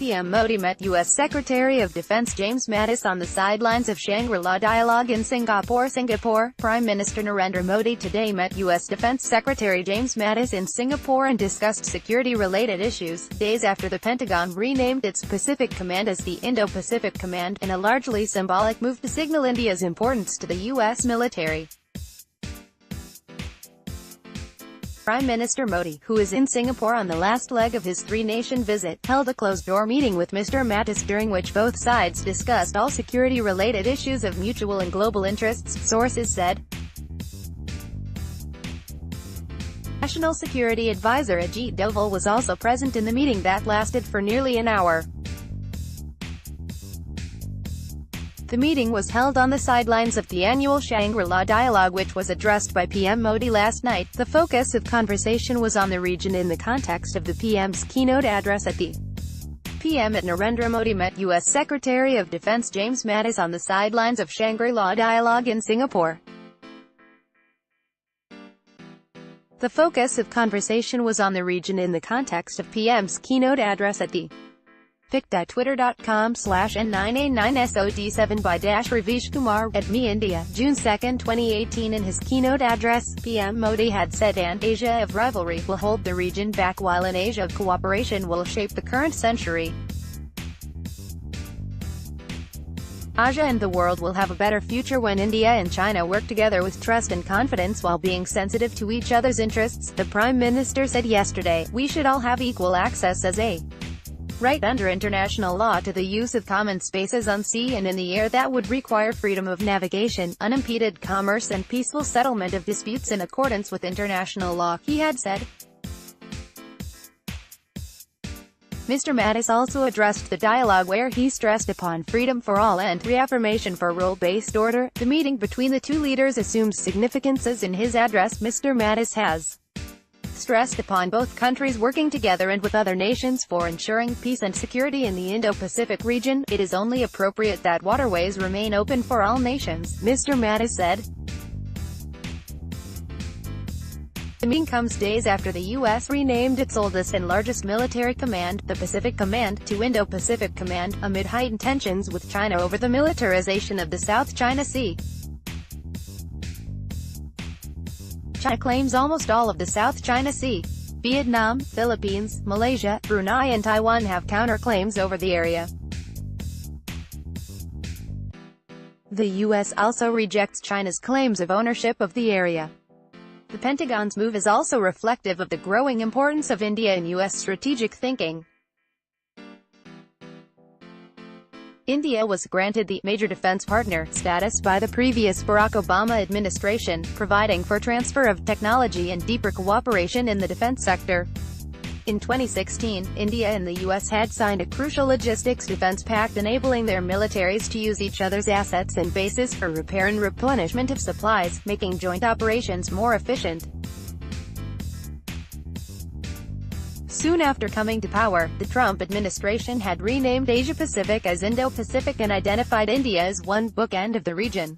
PM Modi met U.S. Secretary of Defense James Mattis on the sidelines of Shangri-La Dialogue in Singapore. Prime Minister Narendra Modi today met U.S. Defense Secretary James Mattis in Singapore and discussed security-related issues, days after the Pentagon renamed its Pacific Command as the Indo-Pacific Command, in a largely symbolic move to signal India's importance to the U.S. military. Prime Minister Modi, who is in Singapore on the last leg of his three-nation visit, held a closed-door meeting with Mr. Mattis during which both sides discussed all security-related issues of mutual and global interests, sources said. National Security Advisor Ajit Doval was also present in the meeting that lasted for nearly an hour. The meeting was held on the sidelines of the annual Shangri-La Dialogue, which was addressed by PM Modi last night. The focus of conversation was on the region in the context of the PM's keynote address at the PM. Narendra Modi met U.S. Secretary of Defense James Mattis on the sidelines of Shangri-La Dialogue in Singapore. The focus of conversation was on the region in the context of PM's keynote address at the pic.twitter.com/N9A9SOD7 by Ravish Kumar, @Me India, June 2, 2018. In his keynote address, PM Modi had said an Asia of rivalry will hold the region back while an Asia of cooperation will shape the current century. Asia and the world will have a better future when India and China work together with trust and confidence while being sensitive to each other's interests, the Prime Minister said yesterday. We should all have equal access as a right under international law to the use of common spaces on sea and in the air that would require freedom of navigation, unimpeded commerce and peaceful settlement of disputes in accordance with international law, he had said. Mr. Mattis also addressed the dialogue where he stressed upon freedom for all and reaffirmation for rule-based order. The meeting between the two leaders assumed significance as in his address Mr. Mattis has stressed upon both countries working together and with other nations for ensuring peace and security in the Indo-Pacific region. It is only appropriate that waterways remain open for all nations, Mr. Mattis said. The meeting comes days after the U.S. renamed its oldest and largest military command, the Pacific Command, to Indo-Pacific Command, amid heightened tensions with China over the militarization of the South China Sea. China claims almost all of the South China Sea. Vietnam, Philippines, Malaysia, Brunei and Taiwan have counterclaims over the area. The U.S. also rejects China's claims of ownership of the area. The Pentagon's move is also reflective of the growing importance of India in U.S. strategic thinking. India was granted the major defense partner status by the previous Barack Obama administration, providing for transfer of technology and deeper cooperation in the defense sector. In 2016, India and the U.S. had signed a crucial logistics defense pact enabling their militaries to use each other's assets and bases for repair and replenishment of supplies, making joint operations more efficient. Soon after coming to power, the Trump administration had renamed Asia-Pacific as Indo-Pacific and identified India as one bookend of the region.